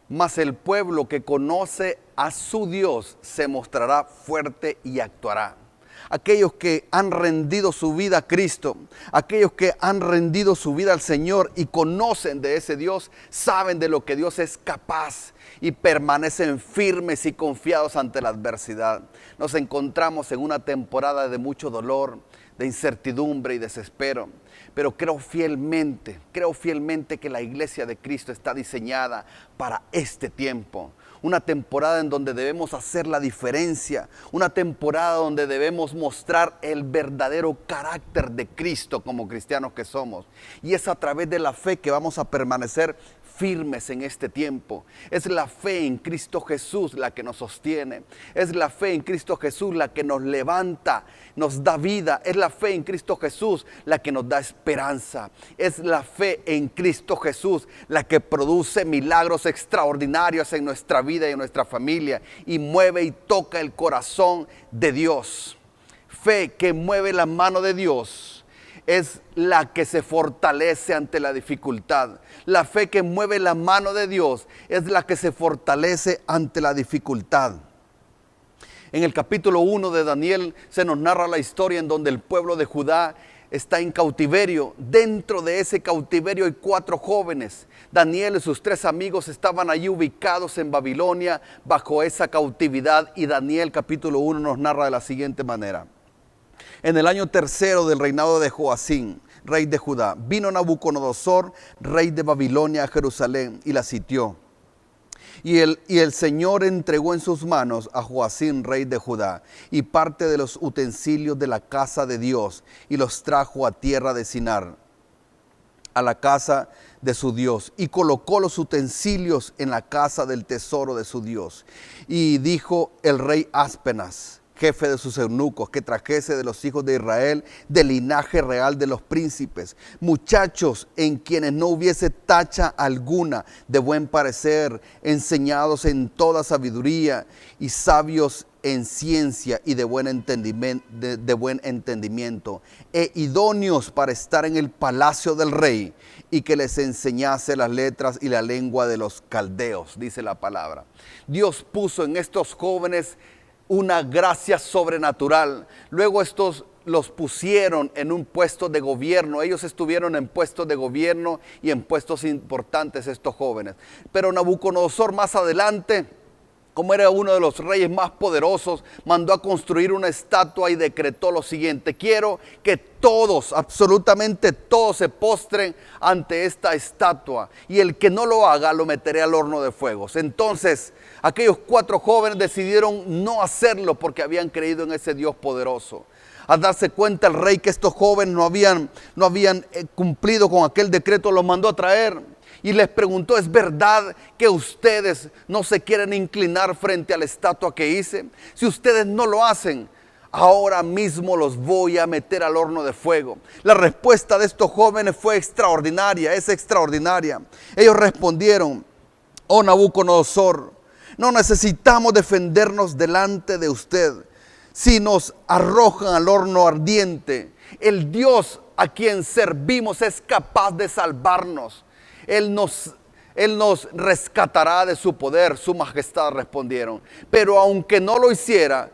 mas el pueblo que conoce a su Dios se mostrará fuerte y actuará. Aquellos que han rendido su vida a Cristo, aquellos que han rendido su vida al Señor y conocen de ese Dios, saben de lo que Dios es capaz y permanecen firmes y confiados ante la adversidad. Nos encontramos en una temporada de mucho dolor, de incertidumbre y desespero, pero creo fielmente que la iglesia de Cristo está diseñada para este tiempo. Una temporada en donde debemos hacer la diferencia, una temporada donde debemos mostrar el verdadero carácter de Cristo como cristianos que somos. Y es a través de la fe que vamos a permanecer firmes en este tiempo. Es la fe en Cristo Jesús la que nos sostiene. Es la fe en Cristo Jesús la que nos levanta, nos da vida. Es la fe en Cristo Jesús la que nos da esperanza. Es la fe en Cristo Jesús la que produce milagros extraordinarios en nuestra vida y en nuestra familia y mueve y toca el corazón de Dios. Fe que mueve la mano de Dios es la que se fortalece ante la dificultad. La fe que mueve la mano de Dios es la que se fortalece ante la dificultad. En el capítulo 1 de Daniel se nos narra la historia en donde el pueblo de Judá está en cautiverio. Dentro de ese cautiverio hay 4 jóvenes. Daniel y sus 3 amigos estaban allí ubicados en Babilonia bajo esa cautividad. Y Daniel capítulo 1 nos narra de la siguiente manera. En el año 3 del reinado de Joacim, rey de Judá, vino Nabucodonosor, rey de Babilonia, a Jerusalén y la sitió. Y el Señor entregó en sus manos a Joacim, rey de Judá, y parte de los utensilios de la casa de Dios, y los trajo a tierra de Sinar, a la casa de su Dios, y colocó los utensilios en la casa del tesoro de su Dios. Y dijo el rey Aspenaz, jefe de sus eunucos, que trajese de los hijos de Israel, del linaje real de los príncipes, muchachos en quienes no hubiese tacha alguna, de buen parecer, enseñados en toda sabiduría y sabios en ciencia y de buen entendimiento, e idóneos para estar en el palacio del rey, y que les enseñase las letras y la lengua de los caldeos, dice la palabra. Dios puso en estos jóvenes una gracia sobrenatural. Luego estos los pusieron en un puesto de gobierno. Ellos estuvieron en puestos de gobierno y en puestos importantes estos jóvenes. Pero Nabucodonosor más adelante, como era uno de los reyes más poderosos, mandó a construir una estatua y decretó lo siguiente: quiero que todos, absolutamente todos, se postren ante esta estatua, y el que no lo haga lo meteré al horno de fuegos. Entonces aquellos 4 jóvenes decidieron no hacerlo porque habían creído en ese Dios poderoso. Al darse cuenta el rey que estos jóvenes no habían cumplido con aquel decreto, los mandó a traer y les preguntó: ¿es verdad que ustedes no se quieren inclinar frente a la estatua que hice? Si ustedes no lo hacen, ahora mismo los voy a meter al horno de fuego. La respuesta de estos jóvenes fue extraordinaria, es extraordinaria. Ellos respondieron: oh Nabucodonosor, no necesitamos defendernos delante de usted. Si nos arrojan al horno ardiente, el Dios a quien servimos es capaz de salvarnos. Él nos rescatará de su poder. Su majestad, respondieron. Pero aunque no lo hiciera,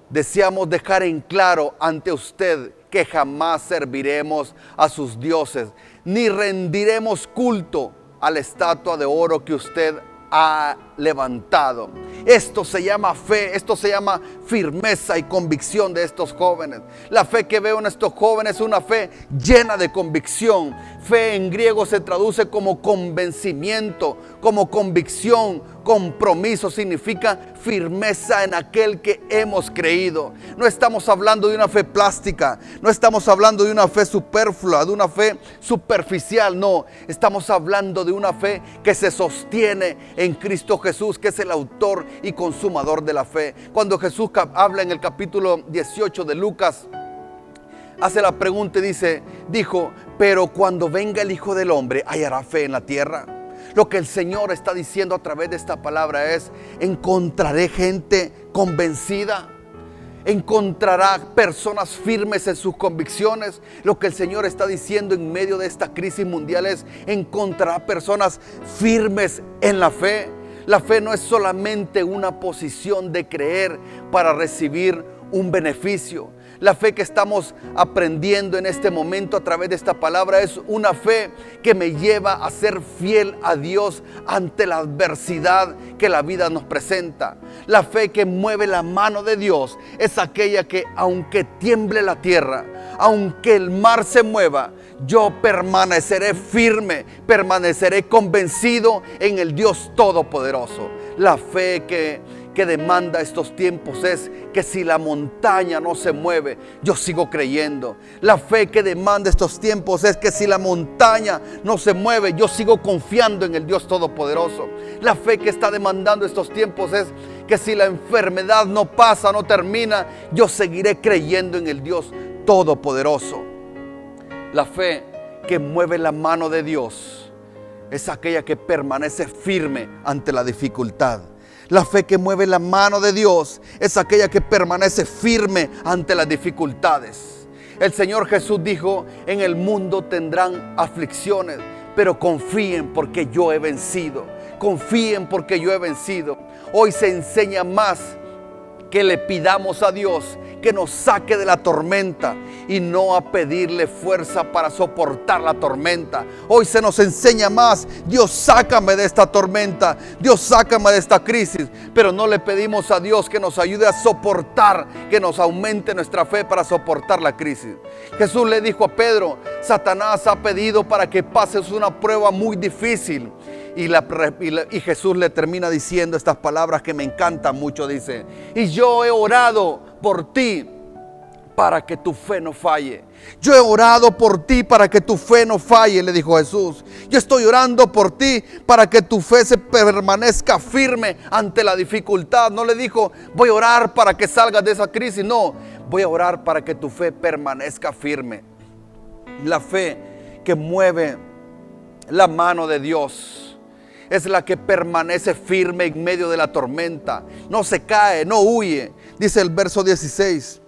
deseamos dejar en claro ante usted que jamás serviremos a sus dioses, ni rendiremos culto a la estatua de oro que usted ha levantado. Esto se llama fe, esto se llama firmeza y convicción de estos jóvenes. La fe que veo en estos jóvenes es una fe llena de convicción. Fe en griego se traduce como convencimiento, como convicción, compromiso. Significa firmeza en aquel que hemos creído. No estamos hablando de una fe plástica, no estamos hablando de una fe superflua, de una fe superficial, no. Estamos hablando de una fe que se sostiene en Cristo Jesús, que es el autor y consumador de la fe. Cuando Jesús habla en el capítulo 18 de Lucas, hace la pregunta y dijo: pero cuando venga el Hijo del Hombre, ¿hallará fe en la tierra? Lo que el Señor está diciendo a través de esta palabra es: encontraré gente convencida. encontrará personas firmes en sus convicciones. Lo que el Señor está diciendo en medio de esta crisis mundial es: encontrará personas firmes en la fe. La fe no es solamente una posición de creer para recibir un beneficio. La fe que estamos aprendiendo en este momento a través de esta palabra es una fe que me lleva a ser fiel a Dios ante la adversidad que la vida nos presenta. La fe que mueve la mano de Dios es aquella que, aunque tiemble la tierra, aunque el mar se mueva, yo permaneceré firme, permaneceré convencido en el Dios Todopoderoso. La fe que demanda estos tiempos es que si la montaña no se mueve, yo sigo creyendo. La fe que demanda estos tiempos es que si la montaña no se mueve, yo sigo confiando en el Dios Todopoderoso. La fe que está demandando estos tiempos es que si la enfermedad no pasa, no termina, yo seguiré creyendo en el Dios Todopoderoso. La fe que mueve la mano de Dios es aquella que permanece firme ante la dificultad. La fe que mueve la mano de Dios es aquella que permanece firme ante las dificultades. El Señor Jesús dijo: en el mundo tendrán aflicciones, pero confíen porque yo he vencido. Confíen porque yo he vencido. Hoy se enseña más que le pidamos a Dios que nos saque de la tormenta y no a pedirle fuerza para soportar la tormenta. Hoy se nos enseña más: Dios, sácame de esta tormenta, Dios, sácame de esta crisis. Pero no le pedimos a Dios que nos ayude a soportar, que nos aumente nuestra fe para soportar la crisis. Jesús le dijo a Pedro: Satanás ha pedido para que pases una prueba muy difícil. Y Jesús le termina diciendo estas palabras que me encantan mucho. Dice: y yo he orado por ti para que tu fe no falle. Yo he orado por ti para que tu fe no falle, le dijo Jesús. Yo estoy orando por ti para que tu fe se permanezca firme ante la dificultad. No le dijo: voy a orar para que salgas de esa crisis. No, voy a orar para que tu fe permanezca firme. La fe que mueve la mano de Dios es la que permanece firme en medio de la tormenta. No se cae, no huye. Dice el verso 16.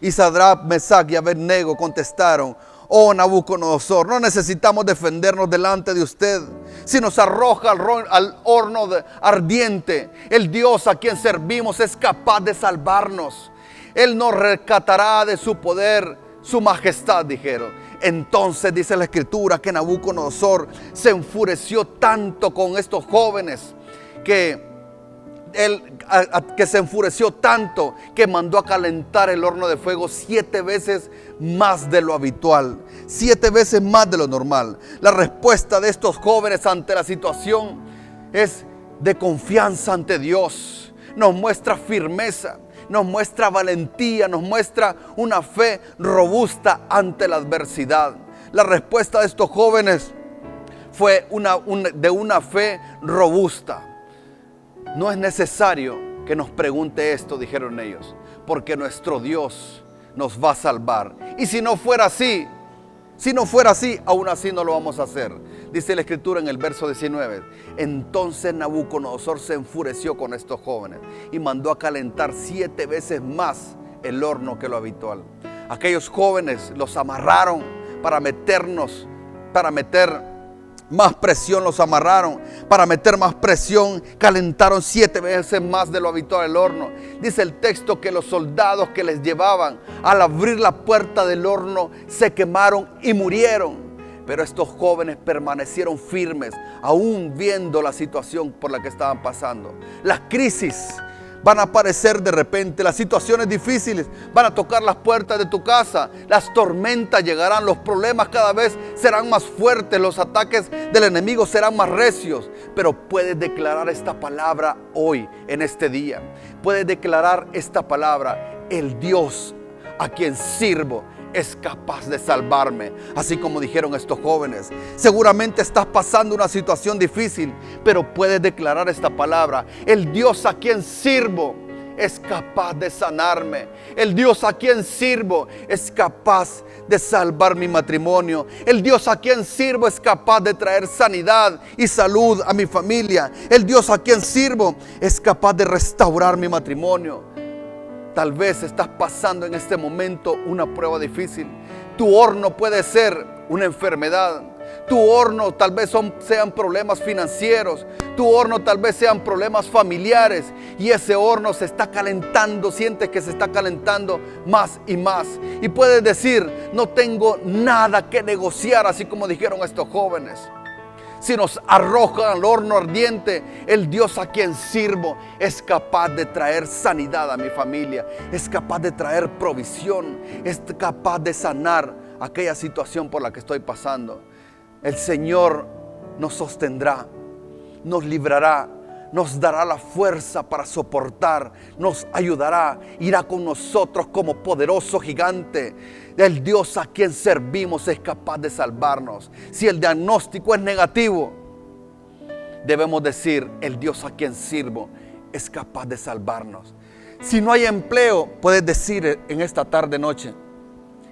Y Sadrach, Mesach y Abednego contestaron: oh Nabucodonosor, no necesitamos defendernos delante de usted. Si nos arroja al horno ardiente, el Dios a quien servimos es capaz de salvarnos. Él nos rescatará de su poder, su majestad, dijeron. Entonces dice la Escritura que Nabucodonosor se enfureció tanto con estos jóvenes que se enfureció tanto que mandó a calentar el horno de fuego 7 veces más de lo habitual, 7 veces más de lo normal. La respuesta de estos jóvenes ante la situación es de confianza ante Dios. Nos muestra firmeza, nos muestra valentía, nos muestra una fe robusta ante la adversidad. La respuesta de estos jóvenes fue de una fe robusta. No es necesario que nos pregunte esto, dijeron ellos, porque nuestro Dios nos va a salvar. Y si no fuera así, aún así no lo vamos a hacer. Dice la Escritura en el verso 19. Entonces Nabucodonosor se enfureció con estos jóvenes y mandó a calentar 7 veces más el horno que lo habitual. Aquellos jóvenes los amarraron para meter más presión, los amarraron para meter más presión. Calentaron 7 veces más de lo habitual el horno. Dice el texto que los soldados que les llevaban, al abrir la puerta del horno, se quemaron y murieron. Pero estos jóvenes permanecieron firmes, aún viendo la situación por la que estaban pasando. Las crisis van a aparecer de repente, las situaciones difíciles van a tocar las puertas de tu casa, las tormentas llegarán, los problemas cada vez serán más fuertes, los ataques del enemigo serán más recios. Pero puedes declarar esta palabra hoy, en este día. Puedes declarar esta palabra: el Dios a quien sirvo es capaz de salvarme. Así como dijeron estos jóvenes. Seguramente estás pasando una situación difícil, pero puedes declarar esta palabra: el Dios a quien sirvo es capaz de sanarme. El Dios a quien sirvo es capaz de salvar mi matrimonio. El Dios a quien sirvo es capaz de traer sanidad y salud a mi familia. El Dios a quien sirvo es capaz de restaurar mi matrimonio. Tal vez estás pasando en este momento una prueba difícil. Tu horno puede ser una enfermedad. Tu horno tal vez sean problemas financieros. Tu horno tal vez sean problemas familiares. Y ese horno se está calentando. Sientes que se está calentando más y más. Y puedes decir, no tengo nada que negociar, así como dijeron estos jóvenes. Si nos arrojan al horno ardiente, el Dios a quien sirvo es capaz de traer sanidad a mi familia. Es capaz de traer provisión. Es capaz de sanar aquella situación por la que estoy pasando. El Señor nos sostendrá, nos librará, nos dará la fuerza para soportar, nos ayudará, irá con nosotros como poderoso gigante. El Dios a quien servimos es capaz de salvarnos. Si el diagnóstico es negativo, debemos decir, el Dios a quien sirvo es capaz de salvarnos. Si no hay empleo, puedes decir en esta tarde noche,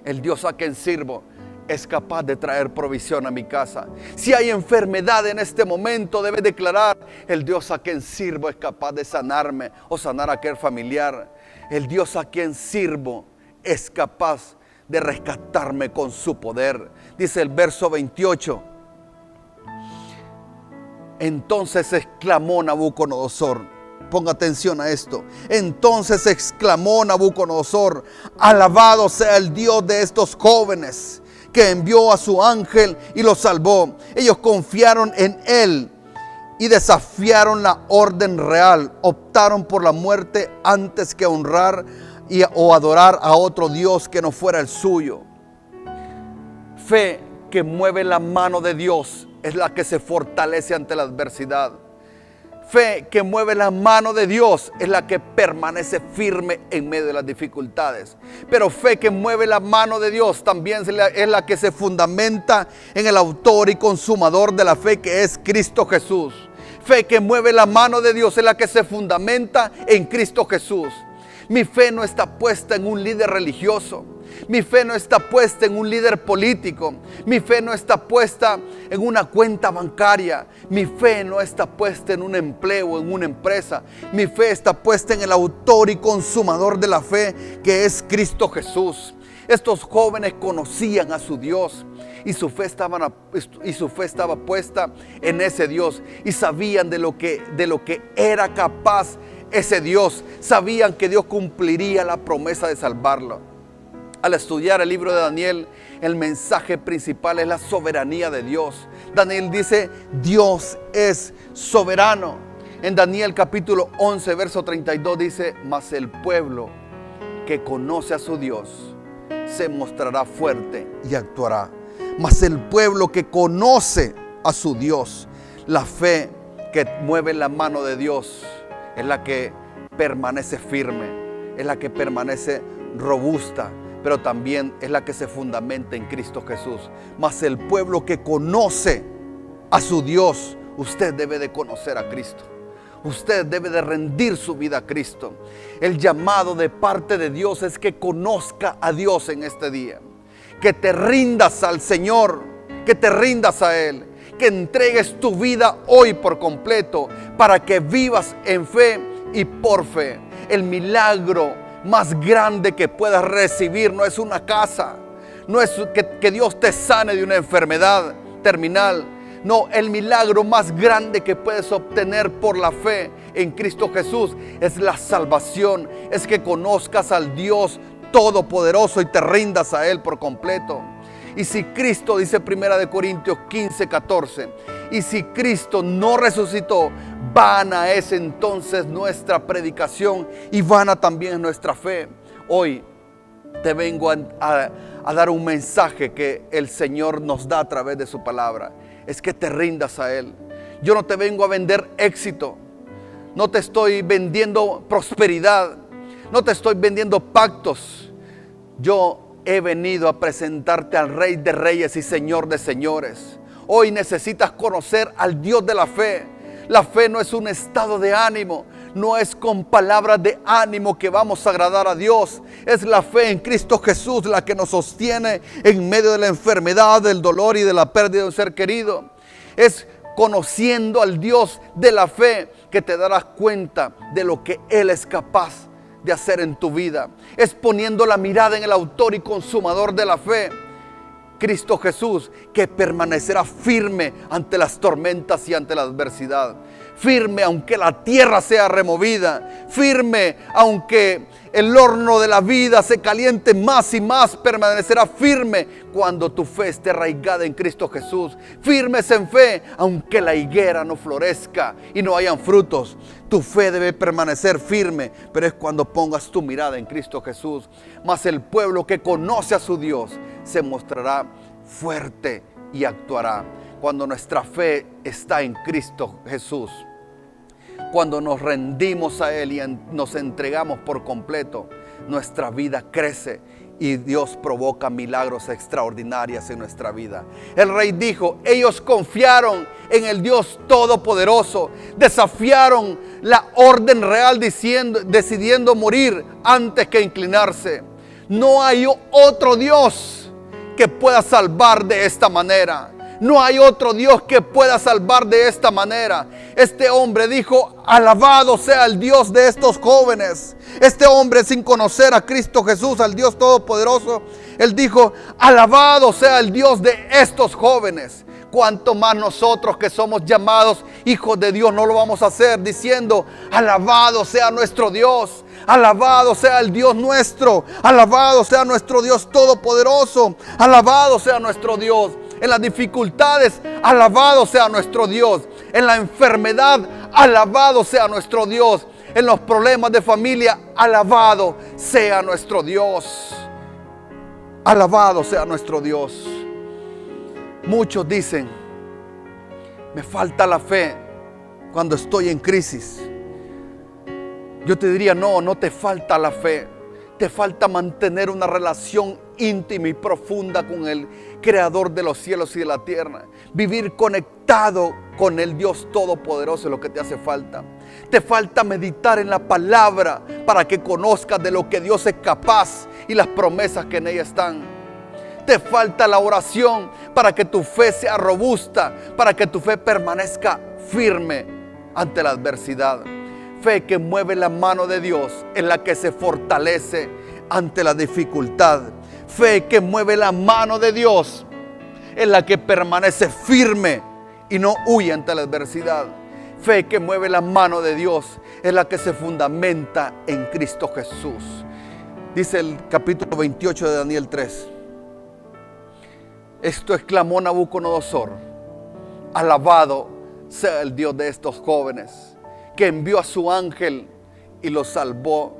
el Dios a quien sirvo es capaz de traer provisión a mi casa. Si hay enfermedad en este momento, debes declarar, el Dios a quien sirvo es capaz de sanarme o sanar a aquel familiar. El Dios a quien sirvo es capaz de rescatarme con su poder. Dice el verso 28. Entonces exclamó Nabucodonosor. Ponga atención a esto. Entonces exclamó Nabucodonosor: alabado sea el Dios de estos jóvenes, que envió a su ángel y los salvó. Ellos confiaron en él y desafiaron la orden real. Optaron por la muerte antes que honrar o adorar a otro Dios que no fuera el suyo. Fe que mueve la mano de Dios es la que se fortalece ante la adversidad. Fe que mueve la mano de Dios es la que permanece firme en medio de las dificultades. Pero fe que mueve la mano de Dios también es la que se fundamenta en el autor y consumador de la fe, que es Cristo Jesús. Fe que mueve la mano de Dios es la que se fundamenta en Cristo Jesús. Mi fe no está puesta en un líder religioso. Mi fe no está puesta en un líder político. Mi fe no está puesta en una cuenta bancaria. Mi fe no está puesta en un empleo, en una empresa. Mi fe está puesta en el autor y consumador de la fe, que es Cristo Jesús. Estos jóvenes conocían a su Dios y su fe estaba puesta en ese Dios, y sabían de lo que era capaz ese Dios. Sabían que Dios cumpliría la promesa de salvarlo. Al estudiar el libro de Daniel, el mensaje principal es la soberanía de Dios. Daniel dice, Dios es soberano. En Daniel capítulo 11, verso 32 dice, mas el pueblo que conoce a su Dios se mostrará fuerte y actuará. Mas el pueblo que conoce a su Dios, la fe que mueve la mano de Dios es la que permanece firme, es la que permanece robusta, pero también es la que se fundamenta en Cristo Jesús. Mas el pueblo que conoce a su Dios, usted debe de conocer a Cristo. Usted debe de rendir su vida a Cristo. El llamado de parte de Dios es que conozca a Dios en este día. Que te rindas al Señor, que te rindas a Él, que entregues tu vida hoy por completo para que vivas en fe y por fe. El milagro más grande que puedas recibir no es una casa, no es que Dios te sane de una enfermedad terminal. No, el milagro más grande que puedes obtener por la fe en Cristo Jesús es la salvación, es que conozcas al Dios Todopoderoso y te rindas a Él por completo. Y si Cristo, dice 1 Corintios 15, 14, y si Cristo no resucitó, vana es entonces nuestra predicación y vana también nuestra fe. Hoy te vengo a dar un mensaje que el Señor nos da a través de su palabra. Es que te rindas a Él. Yo no te vengo a vender éxito. No te estoy vendiendo prosperidad. No te estoy vendiendo pactos. Yo he venido a presentarte al Rey de Reyes y Señor de Señores. Hoy necesitas conocer al Dios de la fe. La fe no es un estado de ánimo, no es con palabras de ánimo que vamos a agradar a Dios. Es la fe en Cristo Jesús la que nos sostiene en medio de la enfermedad, del dolor y de la pérdida de un ser querido. Es conociendo al Dios de la fe que te darás cuenta de lo que Él es capaz de hacer en tu vida. Es poniendo la mirada en el autor y consumador de la fe, Cristo Jesús, que permanecerá firme ante las tormentas y ante la adversidad. Firme aunque la tierra sea removida. Firme aunque el horno de la vida se caliente más y más. Permanecerá firme cuando tu fe esté arraigada en Cristo Jesús. Firmes en fe aunque la higuera no florezca y no hayan frutos. Tu fe debe permanecer firme, pero es cuando pongas tu mirada en Cristo Jesús. Mas el pueblo que conoce a su Dios se mostrará fuerte y actuará. Cuando nuestra fe está en Cristo Jesús, cuando nos rendimos a Él y nos entregamos por completo, nuestra vida crece y Dios provoca milagros extraordinarios en nuestra vida. El rey dijo, ellos confiaron en el Dios Todopoderoso, desafiaron la orden real decidiendo morir antes que inclinarse. No hay otro Dios que pueda salvar de esta manera. No hay otro Dios que pueda salvar de esta manera. Este hombre dijo, alabado sea el Dios de estos jóvenes. Este hombre, sin conocer a Cristo Jesús, al Dios Todopoderoso, él dijo, alabado sea el Dios de estos jóvenes. Cuanto más nosotros que somos llamados hijos de Dios no lo vamos a hacer diciendo, alabado sea nuestro Dios. Alabado sea el Dios nuestro. Alabado sea nuestro Dios Todopoderoso. Alabado sea nuestro Dios. En las dificultades, alabado sea nuestro Dios. En la enfermedad, alabado sea nuestro Dios. En los problemas de familia, alabado sea nuestro Dios. Alabado sea nuestro Dios. Muchos dicen, me falta la fe cuando estoy en crisis. Yo te diría, no te falta la fe. Te falta mantener una relación íntima y profunda con el Creador de los cielos y de la tierra. Vivir conectado con el Dios Todopoderoso es lo que te hace falta. Te falta meditar en la palabra para que conozcas de lo que Dios es capaz y las promesas que en ella están. Te falta la oración para que tu fe sea robusta, para que tu fe permanezca firme ante la adversidad. Fe que mueve la mano de Dios, en la que se fortalece ante la dificultad. Fe que mueve la mano de Dios, en la que permanece firme y no huye ante la adversidad. Fe que mueve la mano de Dios, en la que se fundamenta en Cristo Jesús. Dice el capítulo 28 de Daniel 3. Esto exclamó Nabucodonosor: alabado sea el Dios de estos jóvenes, que envió a su ángel y los salvó,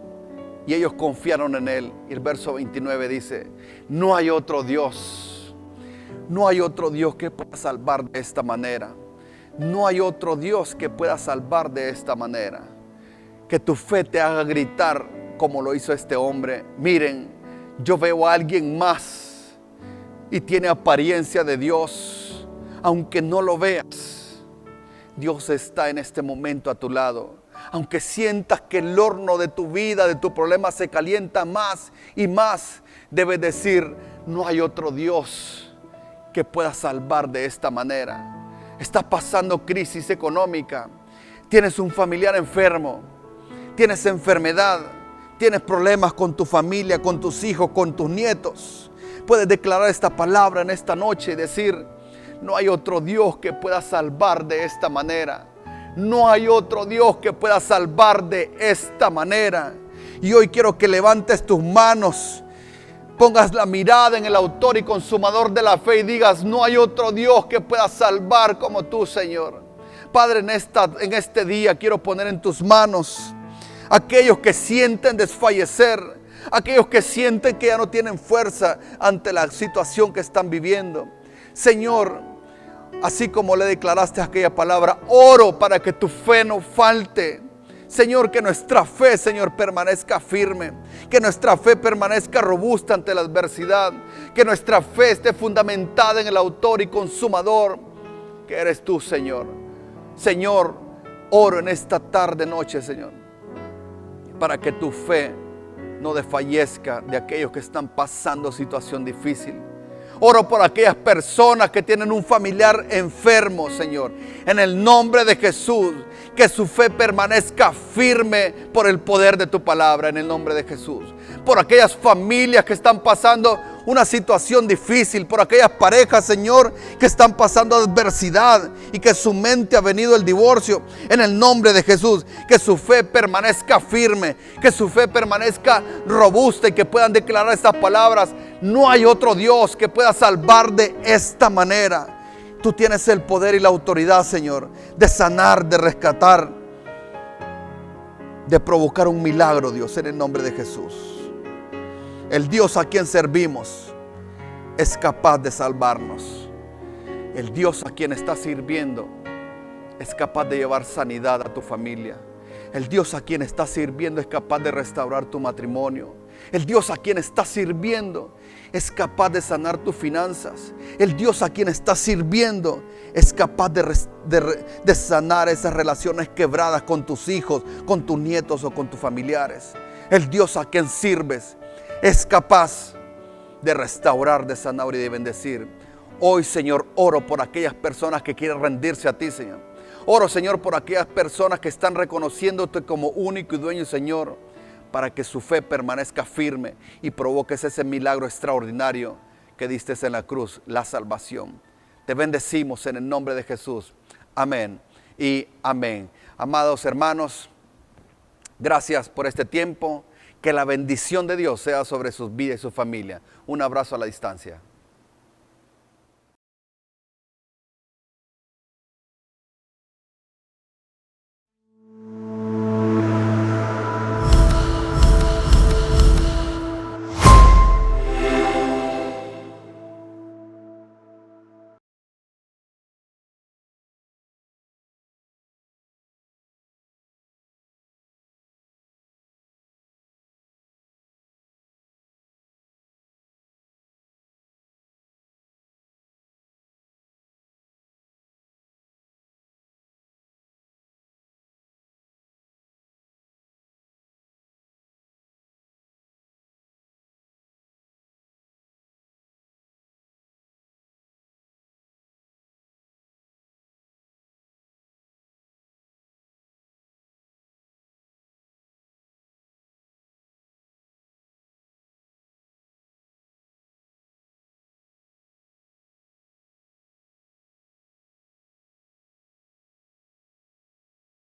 y ellos confiaron en él. Y el verso 29 dice: no hay otro Dios, no hay otro Dios que pueda salvar de esta manera. No hay otro Dios que pueda salvar de esta manera. Que tu fe te haga gritar como lo hizo este hombre: miren, yo veo a alguien más y tiene apariencia de Dios, aunque no lo veas. Dios está en este momento a tu lado. Aunque sientas que el horno de tu vida, de tu problema se calienta más y más, debes decir: no hay otro Dios que pueda salvar de esta manera. Estás pasando crisis económica, tienes un familiar enfermo, tienes enfermedad, tienes problemas con tu familia, con tus hijos, con tus nietos. Puedes declarar esta palabra en esta noche y decir: no hay otro Dios que pueda salvar de esta manera. No hay otro Dios que pueda salvar de esta manera. Y hoy quiero que levantes tus manos, pongas la mirada en el autor y consumador de la fe y digas: no hay otro Dios que pueda salvar como tú, Señor. Padre, en este día quiero poner en tus manos aquellos que sienten desfallecer, aquellos que sienten que ya no tienen fuerza ante la situación que están viviendo. Señor, así como le declaraste aquella palabra, oro para que tu fe no falte. Señor, que nuestra fe, Señor, permanezca firme. Que nuestra fe permanezca robusta ante la adversidad. Que nuestra fe esté fundamentada en el autor y consumador, que eres tú, Señor. Señor, oro en esta tarde, noche, Señor, para que tu fe no desfallezca de aquellos que están pasando situación difícil. Oro por aquellas personas que tienen un familiar enfermo, Señor. En el nombre de Jesús, que su fe permanezca firme por el poder de tu palabra, en el nombre de Jesús. Por aquellas familias que están pasando una situación difícil, por aquellas parejas, Señor, que están pasando adversidad y que su mente ha venido el divorcio, en el nombre de Jesús, que su fe permanezca firme, que su fe permanezca robusta y que puedan declarar estas palabras: no hay otro Dios que pueda salvar de esta manera. Tú tienes el poder y la autoridad, Señor, de sanar, de rescatar, de provocar un milagro, Dios, en el nombre de Jesús. El Dios a quien servimos es capaz de salvarnos. El Dios a quien estás sirviendo es capaz de llevar sanidad a tu familia. El Dios a quien estás sirviendo es capaz de restaurar tu matrimonio. El Dios a quien estás sirviendo es capaz de sanar tus finanzas. El Dios a quien estás sirviendo es capaz de sanar esas relaciones quebradas con tus hijos, con tus nietos o con tus familiares. El Dios a quien sirves es capaz de restaurar, de sanar y de bendecir. Hoy, Señor, oro por aquellas personas que quieren rendirse a ti, Señor. Oro, Señor, por aquellas personas que están reconociéndote como único y dueño, Señor, para que su fe permanezca firme y provoques ese milagro extraordinario que diste en la cruz, la salvación. Te bendecimos en el nombre de Jesús. Amén y amén. Amados hermanos, gracias por este tiempo. Que la bendición de Dios sea sobre sus vidas y su familia. Un abrazo a la distancia.